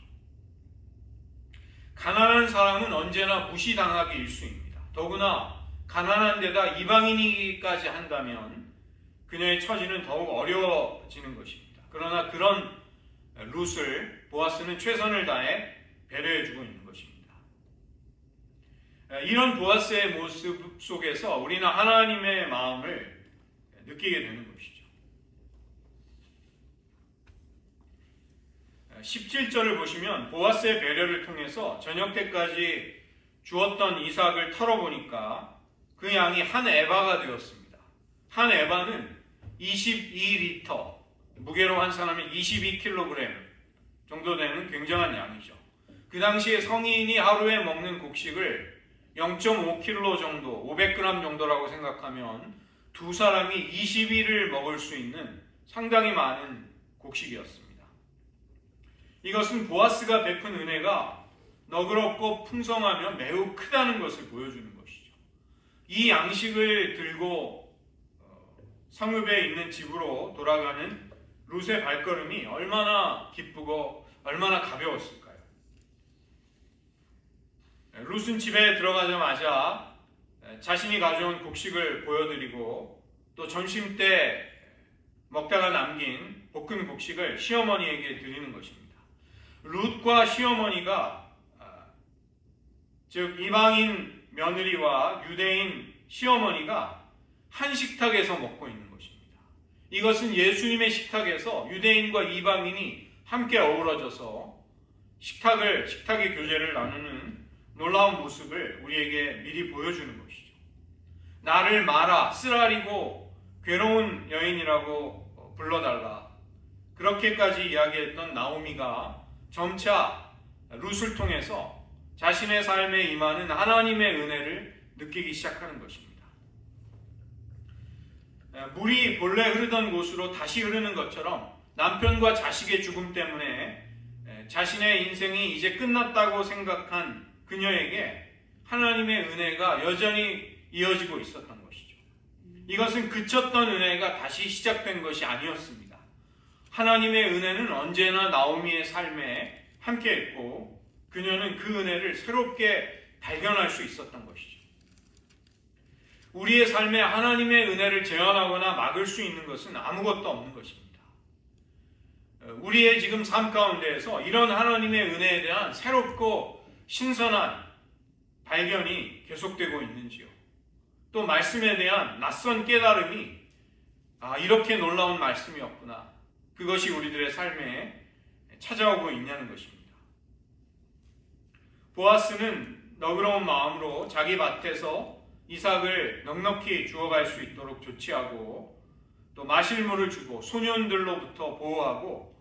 가난한 사람은 언제나 무시당하기 일쑤입니다. 더구나 가난한 데다 이방인이기까지 한다면 그녀의 처지는 더욱 어려워지는 것입니다. 그러나 그런 룻을 보아스는 최선을 다해 배려해주고 있는 것입니다. 이런 보아스의 모습 속에서 우리는 하나님의 마음을 느끼게 되는 것이죠. 17절을 보시면 보아스의 배려를 통해서 저녁 때까지 주었던 이삭을 털어보니까 그 양이 한 에바가 되었습니다. 한 에바는 22리터, 무게로 한 사람이 22kg 정도 되는 굉장한 양이죠. 그 당시에 성인이 하루에 먹는 곡식을 0.5kg 정도, 500g 정도라고 생각하면 두 사람이 20일을 먹을 수 있는 상당히 많은 곡식이었습니다. 이것은 보아스가 베푼 은혜가 너그럽고 풍성하며 매우 크다는 것을 보여주는 것이죠. 이 양식을 들고 성읍에 있는 집으로 돌아가는 룻의 발걸음이 얼마나 기쁘고 얼마나 가벼웠을까요? 룻은 집에 들어가자마자 자신이 가져온 곡식을 보여드리고 또 점심 때 먹다가 남긴 볶은 곡식을 시어머니에게 드리는 것입니다. 룻과 시어머니가 즉 이방인 며느리와 유대인 시어머니가 한 식탁에서 먹고 있는 것입니다. 이것은 예수님의 식탁에서 유대인과 이방인이 함께 어우러져서 식탁의 교제를 나누는 놀라운 모습을 우리에게 미리 보여주는 것이죠. 나를 마라, 쓰라리고 괴로운 여인이라고 불러달라. 그렇게까지 이야기했던 나오미가 점차 룻을 통해서 자신의 삶에 임하는 하나님의 은혜를 느끼기 시작하는 것입니다. 물이 본래 흐르던 곳으로 다시 흐르는 것처럼 남편과 자식의 죽음 때문에 자신의 인생이 이제 끝났다고 생각한 그녀에게 하나님의 은혜가 여전히 이어지고 있었던 것이죠. 이것은 그쳤던 은혜가 다시 시작된 것이 아니었습니다. 하나님의 은혜는 언제나 나오미의 삶에 함께했고 그녀는 그 은혜를 새롭게 발견할 수 있었던 것이죠. 우리의 삶에 하나님의 은혜를 제한하거나 막을 수 있는 것은 아무것도 없는 것입니다. 우리의 지금 삶 가운데에서 이런 하나님의 은혜에 대한 새롭고 신선한 발견이 계속되고 있는지요? 또 말씀에 대한 낯선 깨달음이 이렇게 놀라운 말씀이었구나. 그것이 우리들의 삶에 찾아오고 있냐는 것입니다. 보아스는 너그러운 마음으로 자기 밭에서 이삭을 넉넉히 주워갈 수 있도록 조치하고 또 마실 물을 주고 소년들로부터 보호하고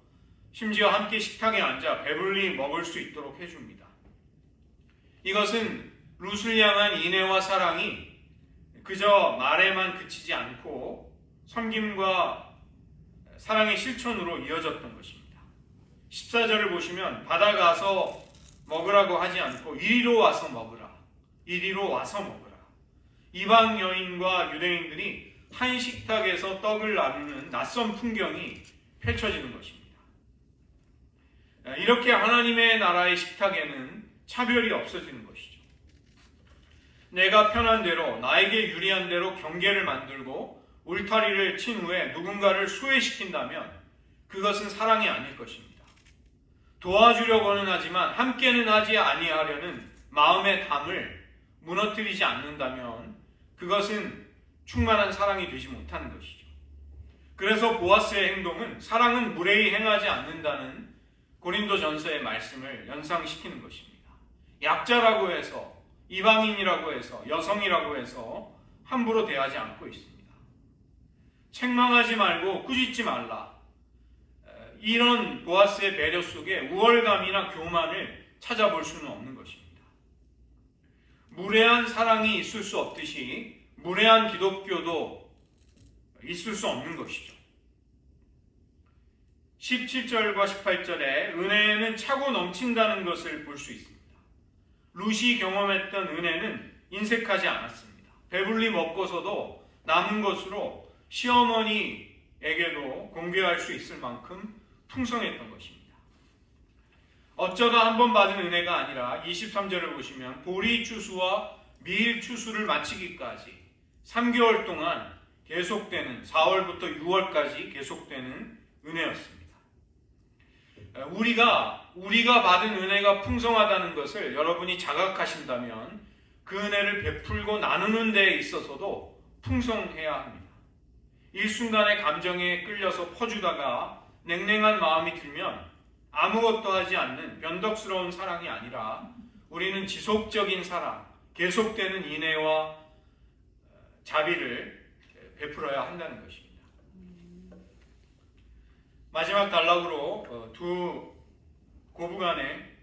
심지어 함께 식탁에 앉아 배불리 먹을 수 있도록 해줍니다. 이것은 룻을 향한 인애와 사랑이 그저 말에만 그치지 않고 섬김과 사랑의 실천으로 이어졌던 것입니다. 14절을 보시면 바다 가서 먹으라고 하지 않고 이리로 와서 먹으라. 이리로 와서 먹으라. 이방 여인과 유대인들이 한 식탁에서 떡을 나누는 낯선 풍경이 펼쳐지는 것입니다. 이렇게 하나님의 나라의 식탁에는 차별이 없어지는 것이죠. 내가 편한 대로 나에게 유리한 대로 경계를 만들고 울타리를 친 후에 누군가를 소외시킨다면 그것은 사랑이 아닐 것입니다. 도와주려고는 하지만 함께는 하지 아니하려는 마음의 담을 무너뜨리지 않는다면 그것은 충만한 사랑이 되지 못하는 것이죠. 그래서 보아스의 행동은 사랑은 무례히 행하지 않는다는 고린도전서의 말씀을 연상시키는 것입니다. 약자라고 해서 이방인이라고 해서 여성이라고 해서 함부로 대하지 않고 있습니다. 책망하지 말고 꾸짖지 말라. 이런 보아스의 배려 속에 우월감이나 교만을 찾아볼 수는 없는 것입니다. 무례한 사랑이 있을 수 없듯이 무례한 기독교도 있을 수 없는 것이죠. 17절과 18절에 은혜는 차고 넘친다는 것을 볼 수 있습니다. 룻이 경험했던 은혜는 인색하지 않았습니다. 배불리 먹고서도 남은 것으로 시어머니에게도 공개할 수 있을 만큼 풍성했던 것입니다. 어쩌다 한 번 받은 은혜가 아니라 23절을 보시면 보리 추수와 밀 추수를 마치기까지 3개월 동안 계속되는 4월부터 6월까지 계속되는 은혜였습니다. 우리가 받은 은혜가 풍성하다는 것을 여러분이 자각하신다면 그 은혜를 베풀고 나누는 데에 있어서도 풍성해야 합니다. 일순간의 감정에 끌려서 퍼주다가 냉랭한 마음이 들면 아무것도 하지 않는 변덕스러운 사랑이 아니라 우리는 지속적인 사랑, 계속되는 인애와 자비를 베풀어야 한다는 것입니다. 마지막 단락으로 두 고부 간에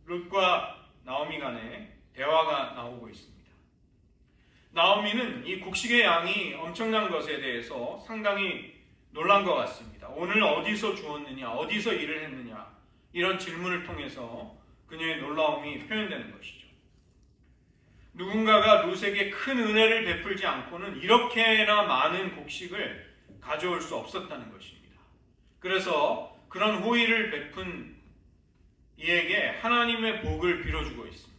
룻과 나오미 간에 대화가 나오고 있습니다. 나오미는 이 곡식의 양이 엄청난 것에 대해서 상당히 놀란 것 같습니다. 오늘 어디서 주었느냐, 어디서 일을 했느냐, 이런 질문을 통해서 그녀의 놀라움이 표현되는 것이죠. 누군가가 룻에게 큰 은혜를 베풀지 않고는 이렇게나 많은 곡식을 가져올 수 없었다는 것입니다. 그래서 그런 호의를 베푼 이에게 하나님의 복을 빌어주고 있습니다.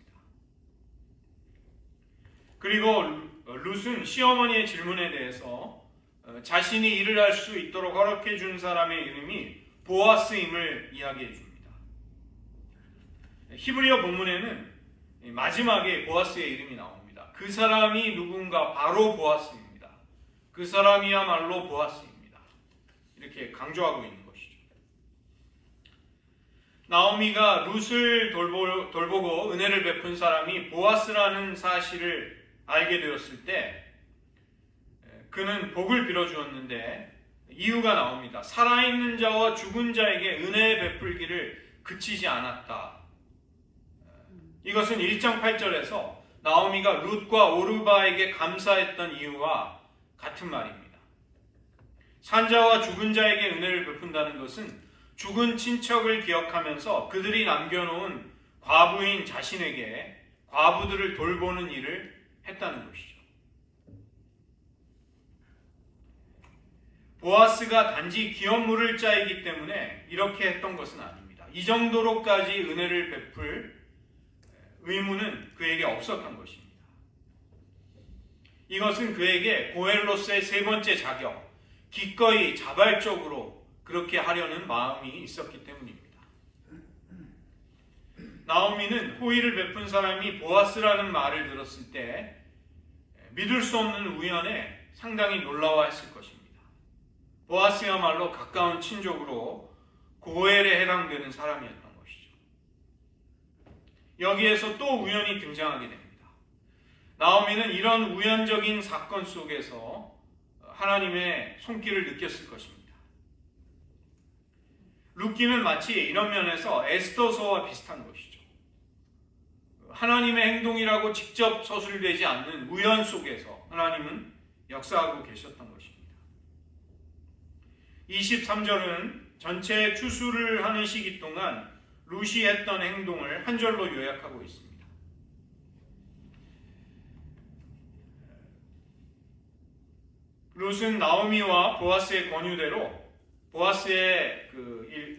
그리고 룻은 시어머니의 질문에 대해서 자신이 일을 할 수 있도록 허락해 준 사람의 이름이 보아스임을 이야기해 줍니다. 히브리어 본문에는 마지막에 보아스의 이름이 나옵니다. 그 사람이 누군가 바로 보아스입니다. 그 사람이야말로 보아스입니다. 이렇게 강조하고 있는 것이죠. 나오미가 룻을 돌보고 은혜를 베푼 사람이 보아스라는 사실을 알게 되었을 때 그는 복을 빌어주었는데 이유가 나옵니다. 살아있는 자와 죽은 자에게 은혜 베풀기를 그치지 않았다. 이것은 1장 8절에서 나오미가 룻과 오르바에게 감사했던 이유와 같은 말입니다. 산자와 죽은 자에게 은혜를 베푼다는 것은 죽은 친척을 기억하면서 그들이 남겨놓은 과부인 자신에게 과부들을 돌보는 일을 했다는 것이죠. 보아스가 단지 기업 물을 자이기 때문에 이렇게 했던 것은 아닙니다. 이 정도로까지 은혜를 베풀 의무는 그에게 없었던 것입니다. 이것은 그에게 고엘로서의 세 번째 자격, 기꺼이 자발적으로 그렇게 하려는 마음이 있었기 때문입니다. 나오미는 호의를 베푼 사람이 보아스라는 말을 들었을 때 믿을 수 없는 우연에 상당히 놀라워했을 것입니다. 보아스야말로 가까운 친족으로 고엘에 해당되는 사람이었던 것이죠. 여기에서 또 우연이 등장하게 됩니다. 나오미는 이런 우연적인 사건 속에서 하나님의 손길을 느꼈을 것입니다. 룻기는 마치 이런 면에서 에스더서와 비슷한 것이죠. 하나님의 행동이라고 직접 서술되지 않는 우연 속에서 하나님은 역사하고 계셨던 것입니다. 23절은 전체 추수를 하는 시기 동안 룻이 했던 행동을 한 절로 요약하고 있습니다. 룻은 나오미와 보아스의 권유대로 보아스의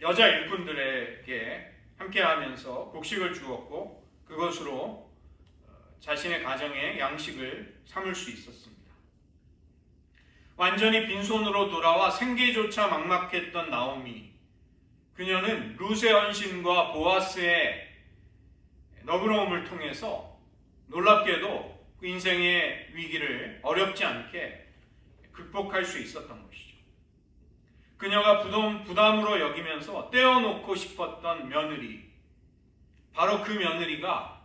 여자 일꾼들에게 함께하면서 곡식을 주었고 그것으로 자신의 가정의 양식을 삼을 수 있었습니다. 완전히 빈손으로 돌아와 생계조차 막막했던 나오미, 그녀는 룻의 헌신과 보아스의 너그러움을 통해서 놀랍게도 그 인생의 위기를 어렵지 않게 극복할 수 있었던 것이죠. 그녀가 부담으로 여기면서 떼어놓고 싶었던 며느리, 바로 그 며느리가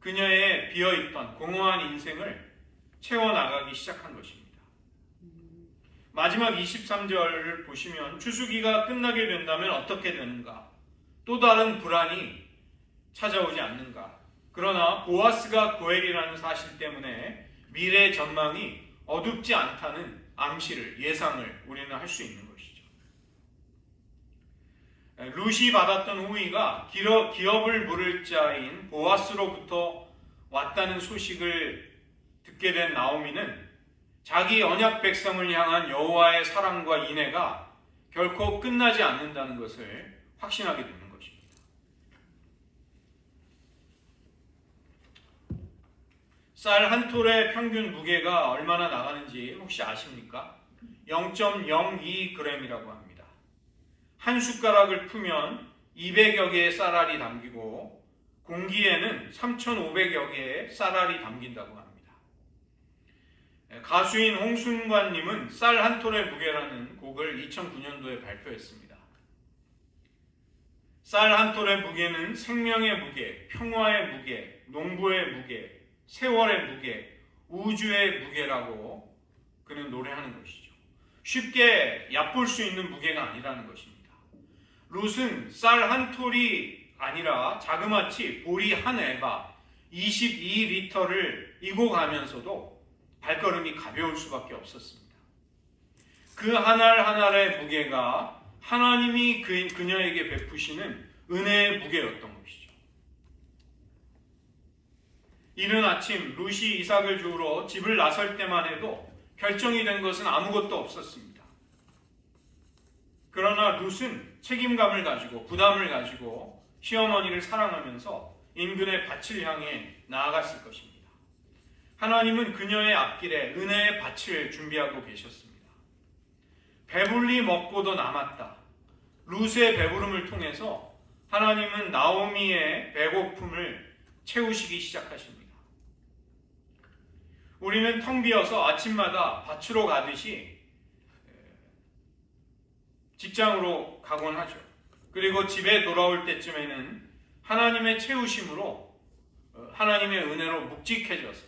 그녀의 비어있던 공허한 인생을 채워나가기 시작한 것입니다. 마지막 23절을 보시면 추수기가 끝나게 된다면 어떻게 되는가? 또 다른 불안이 찾아오지 않는가? 그러나 보아스가 고엘이라는 사실 때문에 미래 전망이 어둡지 않다는 암시를, 예상을 우리는 할 수 있는 것이죠. 룻이 받았던 호의가 기업을 물을 자인 보아스로부터 왔다는 소식을 듣게 된 나오미는 자기 언약 백성을 향한 여호와의 사랑과 인애가 결코 끝나지 않는다는 것을 확신하게 되는 것입니다. 쌀 한 톨의 평균 무게가 얼마나 나가는지 혹시 아십니까? 0.02g이라고 합니다. 한 숟가락을 풀면 200여 개의 쌀알이 담기고 공기에는 3,500여 개의 쌀알이 담긴다고 합니다. 가수인 홍순관님은 쌀 한 톨의 무게라는 곡을 2009년도에 발표했습니다. 쌀 한 톨의 무게는 생명의 무게, 평화의 무게, 농부의 무게, 세월의 무게, 우주의 무게라고 그는 노래하는 것이죠. 쉽게 얕볼 수 있는 무게가 아니라는 것입니다. 룻은 쌀 한 톨이 아니라 자그마치 보리 한 에바 22리터를 이고 가면서도 발걸음이 가벼울 수밖에 없었습니다. 그 한 알 한 알의 무게가 하나님이 그녀에게 베푸시는 은혜의 무게였던 것이죠. 이른 아침 룻이 이삭을 주우러 집을 나설 때만 해도 결정이 된 것은 아무것도 없었습니다. 그러나 룻은 책임감을 가지고 부담을 가지고 시어머니를 사랑하면서 인근의 밭을 향해 나아갔을 것입니다. 하나님은 그녀의 앞길에 은혜의 밭을 준비하고 계셨습니다. 배불리 먹고도 남았다. 룻의 배부름을 통해서 하나님은 나오미의 배고픔을 채우시기 시작하십니다. 우리는 텅 비어서 아침마다 밭으로 가듯이 직장으로 가곤 하죠. 그리고 집에 돌아올 때쯤에는 하나님의 채우심으로 하나님의 은혜로 묵직해져서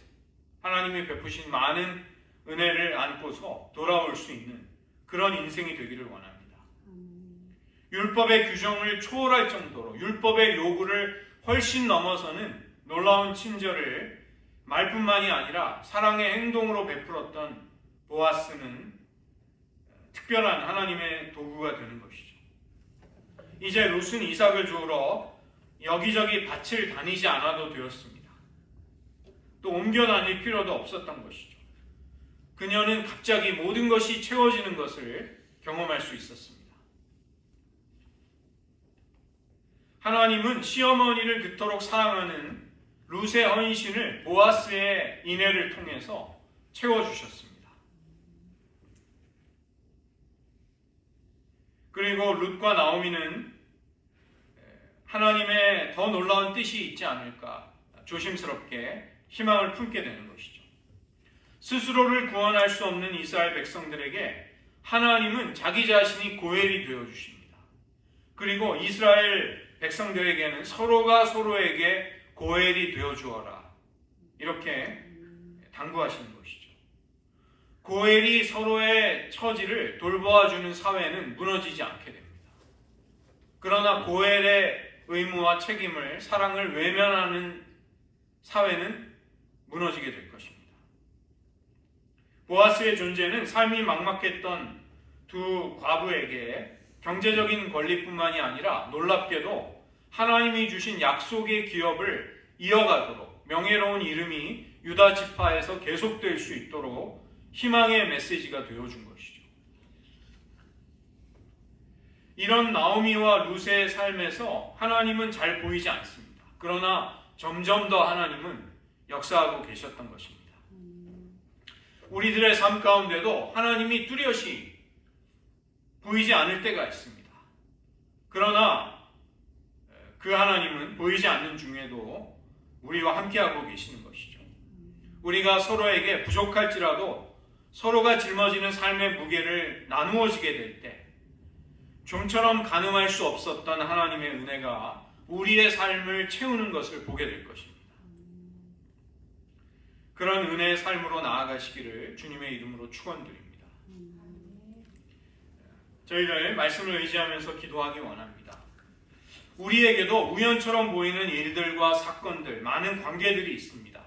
하나님이 베푸신 많은 은혜를 안고서 돌아올 수 있는 그런 인생이 되기를 원합니다. 율법의 규정을 초월할 정도로 율법의 요구를 훨씬 넘어서는 놀라운 친절을 말뿐만이 아니라 사랑의 행동으로 베풀었던 보아스는 특별한 하나님의 도구가 되는 것이죠. 이제 룻은 이삭을 주우러 여기저기 밭을 다니지 않아도 되었습니다. 또 옮겨 다닐 필요도 없었던 것이죠. 그녀는 갑자기 모든 것이 채워지는 것을 경험할 수 있었습니다. 하나님은 시어머니를 그토록 사랑하는 룻의 헌신을 보아스의 인애를 통해서 채워주셨습니다. 그리고 룻과 나오미는 하나님의 더 놀라운 뜻이 있지 않을까 조심스럽게 희망을 품게 되는 것이죠. 스스로를 구원할 수 없는 이스라엘 백성들에게 하나님은 자기 자신이 고엘이 되어주십니다. 그리고 이스라엘 백성들에게는 서로가 서로에게 고엘이 되어주어라 이렇게 당부하시는 것이죠. 고엘이 서로의 처지를 돌보아주는 사회는 무너지지 않게 됩니다. 그러나 고엘의 의무와 책임을 사랑을 외면하는 사회는 무너지게 될 것입니다. 보아스의 존재는 삶이 막막했던 두 과부에게 경제적인 권리뿐만이 아니라 놀랍게도 하나님이 주신 약속의 기업을 이어가도록 명예로운 이름이 유다 지파에서 계속될 수 있도록 희망의 메시지가 되어준 것이죠. 이런 나오미와 룻의 삶에서 하나님은 잘 보이지 않습니다. 그러나 점점 더 하나님은 역사하고 계셨던 것입니다. 우리들의 삶 가운데도 하나님이 뚜렷이 보이지 않을 때가 있습니다. 그러나 그 하나님은 보이지 않는 중에도 우리와 함께하고 계시는 것이죠. 우리가 서로에게 부족할지라도 서로가 짊어지는 삶의 무게를 나누어지게 될 때 좀처럼 가늠할 수 없었던 하나님의 은혜가 우리의 삶을 채우는 것을 보게 될 것입니다. 그런 은혜의 삶으로 나아가시기를 주님의 이름으로 축원드립니다. 저희들 말씀을 의지하면서 기도하기 원합니다. 우리에게도 우연처럼 보이는 일들과 사건들, 많은 관계들이 있습니다.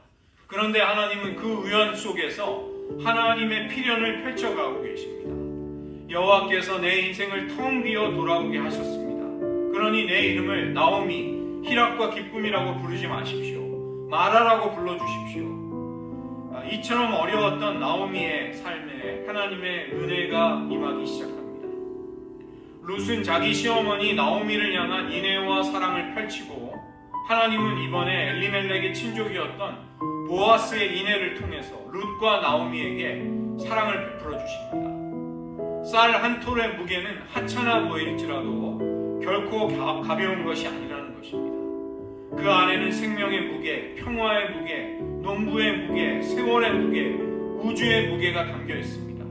그런데 하나님은 그 우연 속에서 하나님의 필연을 펼쳐가고 계십니다. 여호와께서 내 인생을 텅 비어 돌아오게 하셨습니다. 그러니 내 이름을 나오미, 희락과 기쁨이라고 부르지 마십시오. 마라라고 불러주십시오. 이처럼 어려웠던 나오미의 삶에 하나님의 은혜가 임하기 시작합니다. 룻은 자기 시어머니 나오미를 향한 인애와 사랑을 펼치고 하나님은 이번에 엘리멜렉의 친족이었던 보아스의 인애를 통해서 룻과 나오미에게 사랑을 베풀어 주십니다. 쌀 한 톨의 무게는 하찮아 보일지라도 결코 가벼운 것이 아니라는 것입니다. 그 안에는 생명의 무게, 평화의 무게, 농부의 무게, 세월의 무게, 우주의 무게가 담겨 있습니다.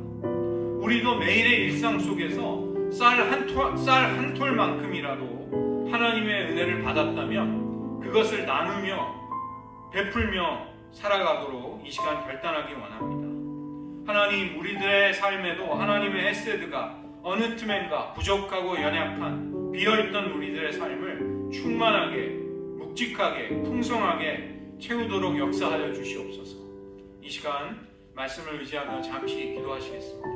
우리도 매일의 일상 속에서 쌀 한 톨만큼이라도 하나님의 은혜를 받았다면 그것을 나누며 베풀며 살아가도록 이 시간 결단하기 원합니다. 하나님, 우리들의 삶에도 하나님의 헤세드가 어느 틈엔가 부족하고 연약한 비어있던 우리들의 삶을 충만하게, 묵직하게, 풍성하게 채우도록 역사하여 주시옵소서. 이 시간 말씀을 의지하며 잠시 기도하시겠습니다.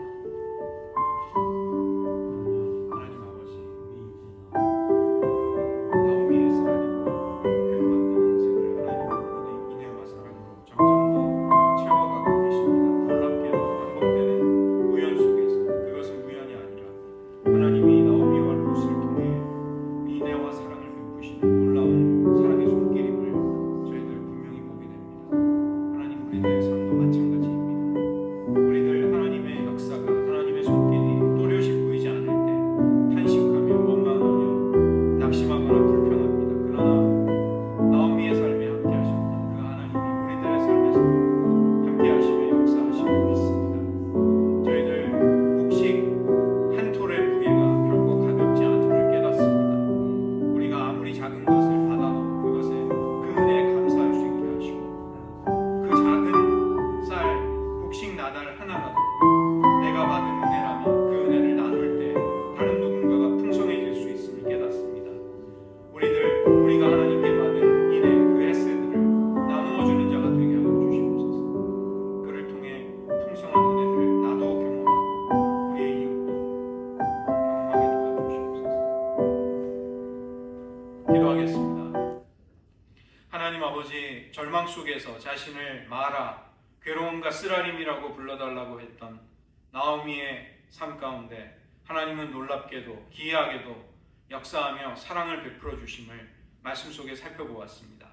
네. 아버지 절망 속에서 자신을 마라, 괴로움과 쓰라림이라고 불러달라고 했던 나오미의 삶 가운데 하나님은 놀랍게도 기이하게도 역사하며 사랑을 베풀어 주심을 말씀 속에 살펴보았습니다.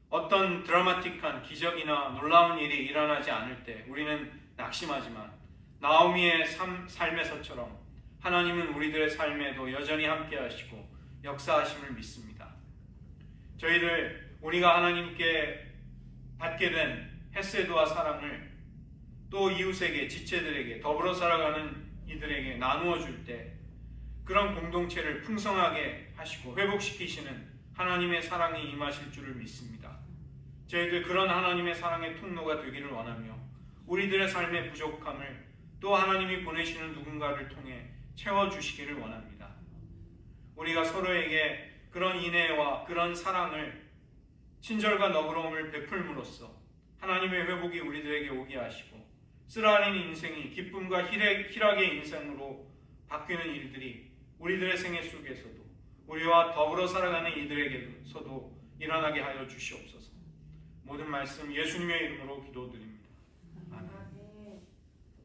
어떤 드라마틱한 기적이나 놀라운 일이 일어나지 않을 때 우리는 낙심하지만 나오미의 삶에서처럼 하나님은 우리들의 삶에도 여전히 함께 하시고 역사하심을 믿습니다. 저희들 우리가 하나님께 받게 된 헤세드와 사랑을 또 이웃에게, 지체들에게, 더불어 살아가는 이들에게 나누어 줄 때 그런 공동체를 풍성하게 하시고 회복시키시는 하나님의 사랑이 임하실 줄을 믿습니다. 저희들 그런 하나님의 사랑의 통로가 되기를 원하며 우리들의 삶의 부족함을 또 하나님이 보내시는 누군가를 통해 채워주시기를 원합니다. 우리가 서로에게 그런 인애와 그런 사랑을, 친절과 너그러움을 베풀므로써 하나님의 회복이 우리들에게 오게 하시고 쓰라린 인생이 기쁨과 희락의 인생으로 바뀌는 일들이 우리들의 생애 속에서도 우리와 더불어 살아가는 이들에게서도 일어나게 하여 주시옵소서. 모든 말씀 예수님의 이름으로 기도드립니다.